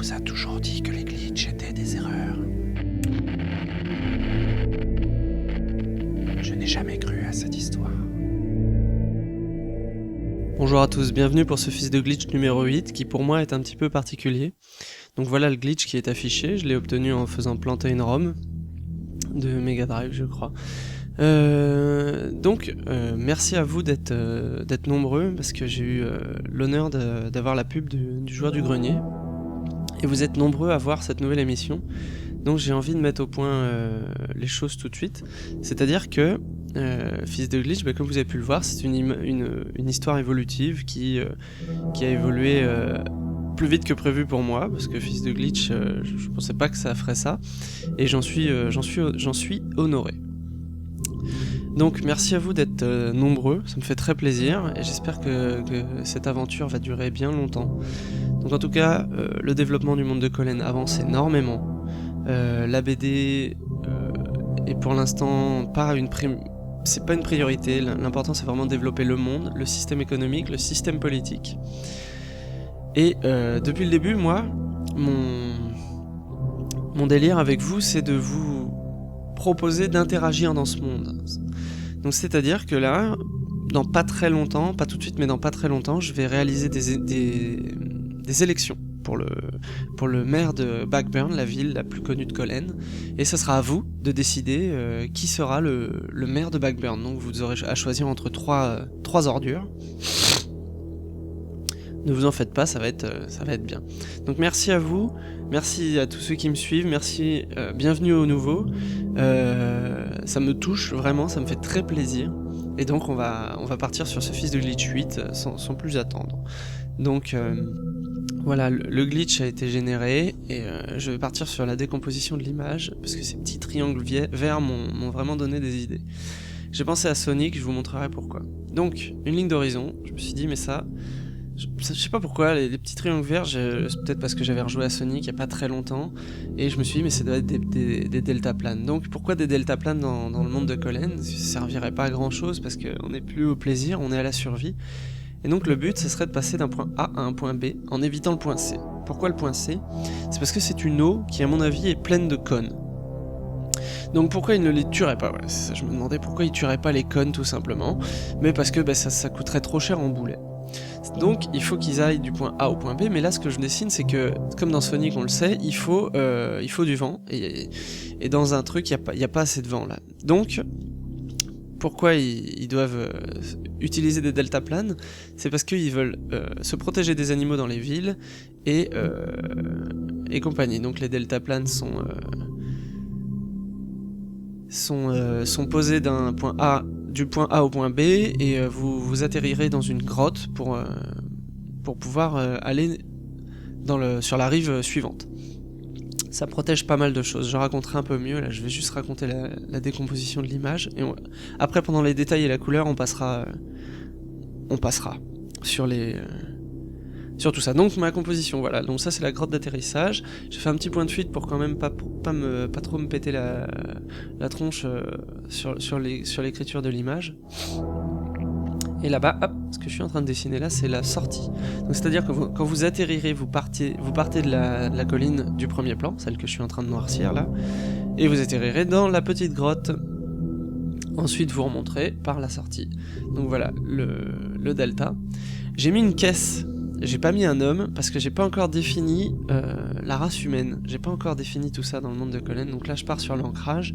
vous a toujours dit que les glitches étaient des erreurs? Je n'ai jamais cru à cette histoire. Bonjour à tous, bienvenue pour ce fils de glitch numéro 8 qui pour moi est un petit peu particulier. Donc voilà le glitch qui est affiché, je l'ai obtenu en faisant planter une ROM de Mega Drive je crois. Merci à vous d'être nombreux parce que j'ai eu l'honneur d'avoir la pub du joueur du grenier. Et vous êtes nombreux à voir cette nouvelle émission. Donc j'ai envie de mettre au point les choses tout de suite. C'est-à-dire que Fils de glitch, comme vous avez pu le voir, c'est une histoire évolutive qui a évolué plus vite que prévu pour moi, parce que Fils de glitch, je pensais pas que ça ferait ça, et j'en suis honoré. Donc merci à vous d'être nombreux, ça me fait très plaisir, et j'espère que cette aventure va durer bien longtemps. Donc en tout cas, le développement du monde de Colin avance énormément. La BD est pour l'instant c'est pas une priorité, l'important c'est vraiment de développer le monde, le système économique, le système politique. Et depuis le début, moi, mon délire avec vous, c'est de vous proposer d'interagir dans ce monde. Donc c'est-à-dire que là, dans pas très longtemps, pas tout de suite mais dans pas très longtemps, je vais réaliser des élections pour le maire de Blackburn, la ville la plus connue de Colin, et ça sera à vous de décider qui sera le maire de Blackburn. Donc vous aurez à choisir entre trois ordures. Ne vous en faites pas, ça va être bien. Donc merci à vous, merci à tous ceux qui me suivent, merci, bienvenue aux nouveaux. Ça me touche vraiment, ça me fait très plaisir. Et donc on va partir sur ce fils de glitch 8 sans plus attendre. Donc voilà, le glitch a été généré et je vais partir sur la décomposition de l'image parce que ces petits triangles verts m'ont vraiment donné des idées. J'ai pensé à Sonic, je vous montrerai pourquoi. Donc, une ligne d'horizon, je me suis dit mais ça... Je sais pas pourquoi, les petits triangles verts, c'est peut-être parce que j'avais rejoué à Sonic il y a pas très longtemps, et je me suis dit mais ça doit être des deltaplanes. Donc pourquoi des deltaplanes dans le monde de Colin? Ça servirait pas à grand chose parce qu'on n'est plus au plaisir, on est à la survie. Et donc le but, ce serait de passer d'un point A à un point B en évitant le point C. Pourquoi le point C? C'est parce que c'est une eau qui à mon avis est pleine de connes. Donc pourquoi il ne les tuerait pas? Ouais, ça, je me demandais pourquoi il tuerait pas les connes tout simplement, mais parce que ça coûterait trop cher en boulet. Donc il faut qu'ils aillent du point A au point B, mais là ce que je dessine c'est que, comme dans Sonic on le sait, il faut du vent, et dans un truc il n'y a pas assez de vent là. Donc pourquoi ils doivent utiliser des deltaplanes? C'est parce qu'ils veulent se protéger des animaux dans les villes et compagnie. Donc les deltaplanes sont posés du point A au point B, et vous atterrirez dans une grotte pour pouvoir aller sur la rive suivante. Ça protège pas mal de choses, je raconterai un peu mieux, là je vais juste raconter la décomposition de l'image, et après pendant les détails et la couleur on passera sur tout ça. Donc ma composition, voilà, donc ça c'est la grotte d'atterrissage. J'ai fait un petit point de fuite pour quand même pas trop me péter la tronche sur l'écriture de l'image. Et là-bas, hop, ce que je suis en train de dessiner là, c'est la sortie. Donc c'est-à-dire que quand vous atterrirez, vous partez de la colline du premier plan, celle que je suis en train de noircir là, et vous atterrirez dans la petite grotte. Ensuite vous remonterez par la sortie. Donc voilà, le delta. J'ai mis une caisse. J'ai pas mis un homme parce que j'ai pas encore défini la race humaine. J'ai pas encore défini tout ça dans le monde de Colin, donc là je pars sur l'ancrage.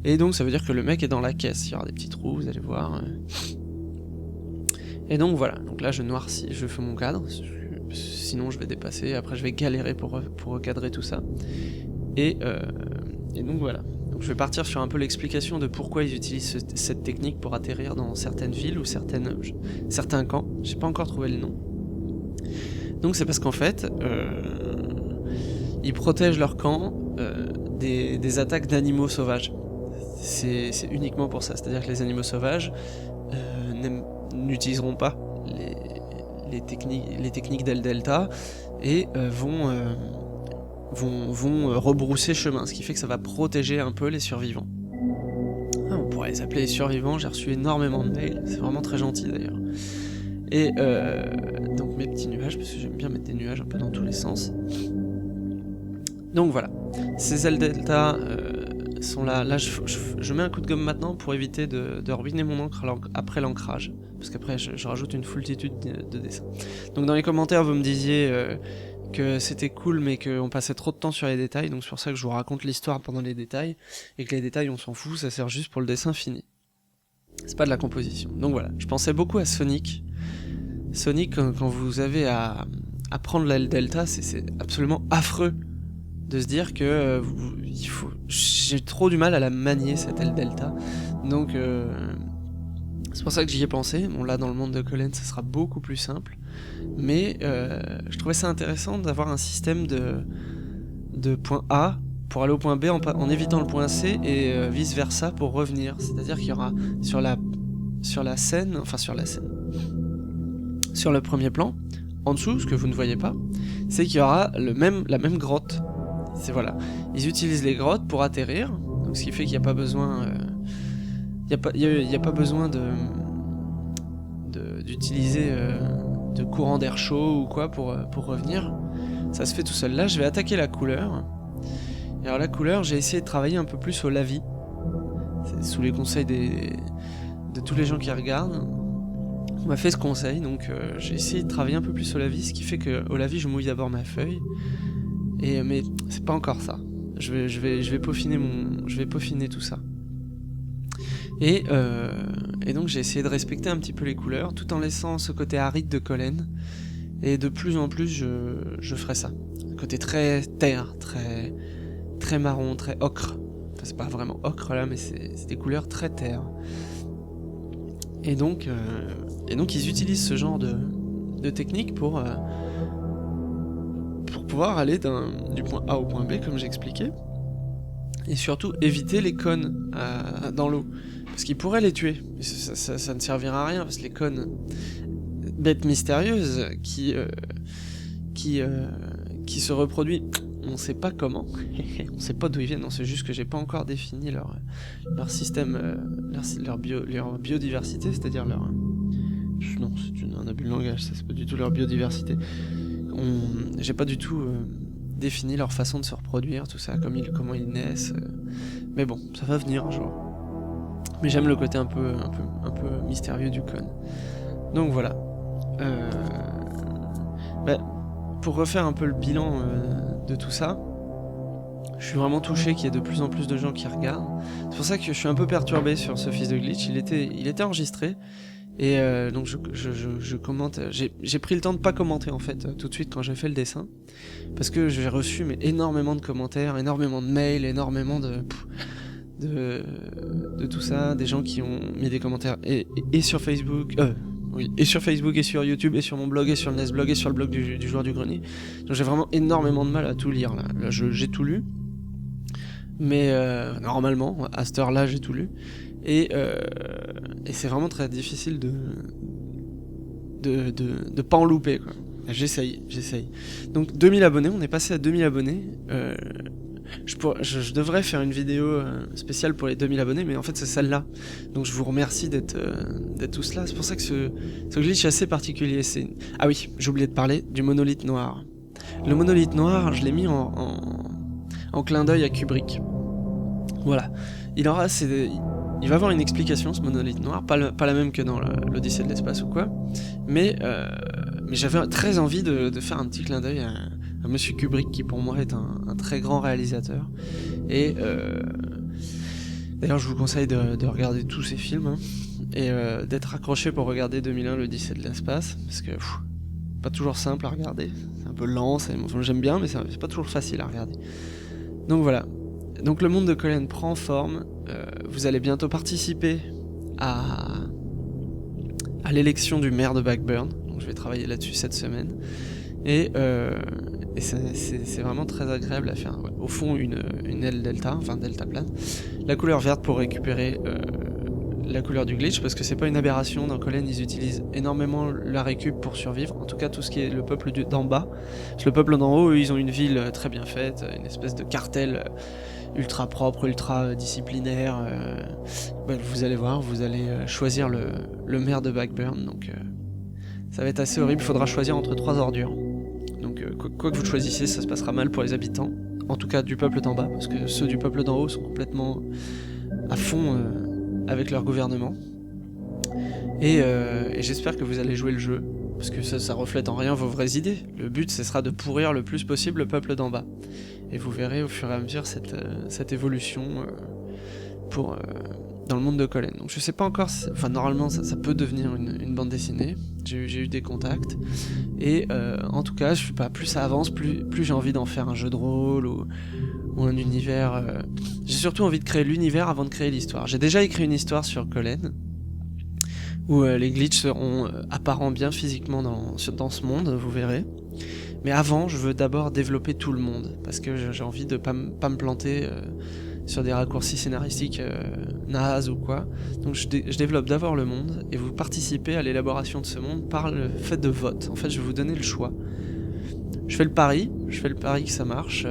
Et donc ça veut dire que le mec est dans la caisse. Il y aura des petits trous, vous allez voir. Et donc voilà, donc là je noircis, je fais mon cadre, sinon je vais dépasser, après je vais galérer pour recadrer tout ça. Et donc voilà. Donc je vais partir sur un peu l'explication de pourquoi ils utilisent cette technique pour atterrir dans certaines villes ou certains camps. J'ai pas encore trouvé le nom. Donc c'est parce qu'en fait, ils protègent leur camp des attaques d'animaux sauvages. C'est uniquement pour ça, c'est-à-dire que les animaux sauvages n'utiliseront pas les techniques d'El-Delta et vont rebrousser chemin, ce qui fait que ça va protéger un peu les survivants. Ah, on pourrait les appeler les survivants, j'ai reçu énormément de mails, c'est vraiment très gentil d'ailleurs. Et donc mes petits nuages, parce que j'aime bien mettre des nuages un peu dans tous les sens. Donc voilà, ces ailes delta sont là. Là, je mets un coup de gomme maintenant pour éviter de ruiner mon encre après l'ancrage. Parce qu'après, je rajoute une foultitude de dessins. Donc dans les commentaires, vous me disiez que c'était cool, mais qu'on passait trop de temps sur les détails. Donc c'est pour ça que je vous raconte l'histoire pendant les détails. Et que les détails, on s'en fout, ça sert juste pour le dessin fini. C'est pas de la composition. Donc voilà, je pensais beaucoup à Sonic. Sonic, quand vous avez à prendre l'aile delta, c'est absolument affreux de se dire que j'ai trop du mal à la manier, cette aile delta. Donc c'est pour ça que j'y ai pensé. Bon, là dans le monde de Colin ça sera beaucoup plus simple, mais je trouvais ça intéressant d'avoir un système de point A pour aller au point B en évitant le point C et vice versa pour revenir. C'est-à-dire qu'il y aura sur la scène, sur le premier plan, en dessous, ce que vous ne voyez pas, c'est qu'il y aura la même grotte. C'est voilà, ils utilisent les grottes pour atterrir, donc ce qui fait qu'il n'y a pas besoin, y a pas besoin d'utiliser de courant d'air chaud ou quoi pour revenir. Ça se fait tout seul. Là, je vais attaquer la couleur. Et alors la couleur, j'ai essayé de travailler un peu plus au lavis. C'est sous les conseils de tous les gens qui regardent. On m'a fait ce conseil, donc j'ai essayé de travailler un peu plus au lavis, ce qui fait que au lavis, je mouille d'abord ma feuille. Mais c'est pas encore ça. Je vais peaufiner tout ça. Et donc j'ai essayé de respecter un petit peu les couleurs, tout en laissant ce côté aride de Colin. Et de plus en plus, je ferai ça. Un côté très terre, très marron, très ocre. Enfin, c'est pas vraiment ocre là, mais c'est des couleurs très terre. Et donc ils utilisent ce genre de technique pour pouvoir aller du point A au point B, comme j'expliquais, et surtout éviter les cônes dans l'eau, parce qu'ils pourraient les tuer, mais ça ne servira à rien, parce que les cônes, bêtes mystérieuses, qui se reproduisent, on sait pas comment, on sait pas d'où ils viennent, non, c'est juste que j'ai pas encore défini leur système, leur biodiversité, c'est-à-dire leur... Non, c'est un abus de langage, ça c'est pas du tout leur biodiversité. J'ai pas du tout défini leur façon de se reproduire, tout ça, comment ils naissent. Mais bon, ça va venir un jour. Mais j'aime le côté un peu mystérieux du cône. Donc voilà. Pour refaire un peu le bilan de tout ça, je suis vraiment touché qu'il y ait de plus en plus de gens qui regardent. C'est pour ça que je suis un peu perturbé sur ce fils de glitch. Il était enregistré. Et donc je commente, j'ai pris le temps de pas commenter en fait tout de suite quand j'ai fait le dessin, parce que j'ai reçu énormément de commentaires, énormément de mails, énormément de tout ça, des gens qui ont mis des commentaires et sur Facebook, et sur Facebook et sur YouTube et sur mon blog et sur le Nesblog et sur le blog du joueur du grenier. Donc j'ai vraiment énormément de mal à tout lire là j'ai tout lu, mais normalement à cette heure-là j'ai tout lu. Et c'est vraiment très difficile de pas en louper, quoi. J'essaye. Donc 2000 abonnés, on est passé à 2000 abonnés. Je devrais faire une vidéo spéciale pour les 2000 abonnés, mais en fait c'est celle-là. Donc je vous remercie d'être tous là. C'est pour ça que ce glitch est assez particulier. Ah oui, j'ai oublié de parler du monolithe noir. Le monolithe noir, je l'ai mis en clin d'œil à Kubrick. Voilà. Il va avoir une explication, ce monolithe noir, pas la même que dans l'Odyssée de l'espace ou quoi, mais j'avais très envie de faire un petit clin d'œil à Monsieur Kubrick, qui pour moi est un très grand réalisateur, et d'ailleurs je vous conseille de regarder tous ses films, hein, et d'être accroché pour regarder 2001, l'Odyssée de l'espace, parce que pas toujours simple à regarder, c'est un peu lent, j'aime bien, mais c'est pas toujours facile à regarder. Donc voilà. Donc le monde de Colin prend forme, vous allez bientôt participer à l'élection du maire de Blackburn, donc je vais travailler là-dessus cette semaine, et c'est vraiment très agréable à faire. Ouais. Au fond, une aile delta, enfin delta plane, la couleur verte pour récupérer la couleur du glitch, parce que c'est pas une aberration, dans Colin ils utilisent énormément la récup pour survivre, en tout cas tout ce qui est le peuple d'en bas, parce que le peuple d'en haut, eux, ils ont une ville très bien faite, une espèce de cartel ultra propre, ultra disciplinaire. Vous allez voir, vous allez choisir le maire de Blackburn, donc ça va être assez horrible, il faudra choisir entre 3 ordures. Donc quoi que vous choisissiez, ça se passera mal pour les habitants. en tout cas du peuple d'en bas, parce que ceux du peuple d'en haut sont complètement à fond avec leur gouvernement. Et j'espère que vous allez jouer le jeu, parce que ça reflète en rien vos vraies idées. Le but, ce sera de pourrir le plus possible le peuple d'en bas. Et vous verrez au fur et à mesure cette évolution dans le monde de Collen. Donc je sais pas encore, enfin normalement ça peut devenir une bande dessinée, j'ai eu des contacts, et en tout cas, plus ça avance, plus j'ai envie d'en faire un jeu de rôle ou un univers. J'ai surtout envie de créer l'univers avant de créer l'histoire. J'ai déjà écrit une histoire sur Collen, où les glitches seront apparents bien physiquement dans ce monde, vous verrez. Mais avant, je veux d'abord développer tout le monde, parce que j'ai envie de pas me planter sur des raccourcis scénaristiques nazes ou quoi. Donc je développe d'abord le monde, et vous participez à l'élaboration de ce monde par le fait de vote. En fait, je vais vous donner le choix. Je fais le pari que ça marche.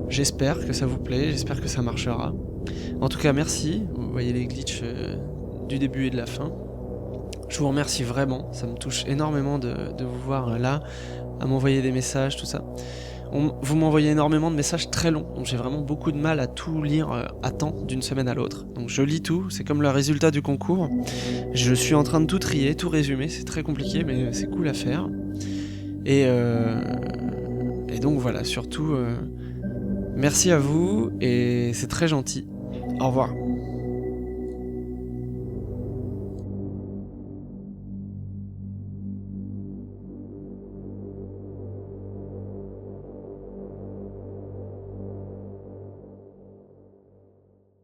J'espère que ça vous plaît, j'espère que ça marchera. En tout cas, merci. Vous voyez les glitches du début et de la fin. Je vous remercie vraiment, ça me touche énormément de vous voir là, à m'envoyer des messages, tout ça. Vous m'envoyez énormément de messages très longs, donc j'ai vraiment beaucoup de mal à tout lire à temps, d'une semaine à l'autre. Donc je lis tout, c'est comme le résultat du concours. Je suis en train de tout trier, tout résumer, c'est très compliqué, mais c'est cool à faire. Et donc voilà, surtout, merci à vous, et c'est très gentil. Au revoir.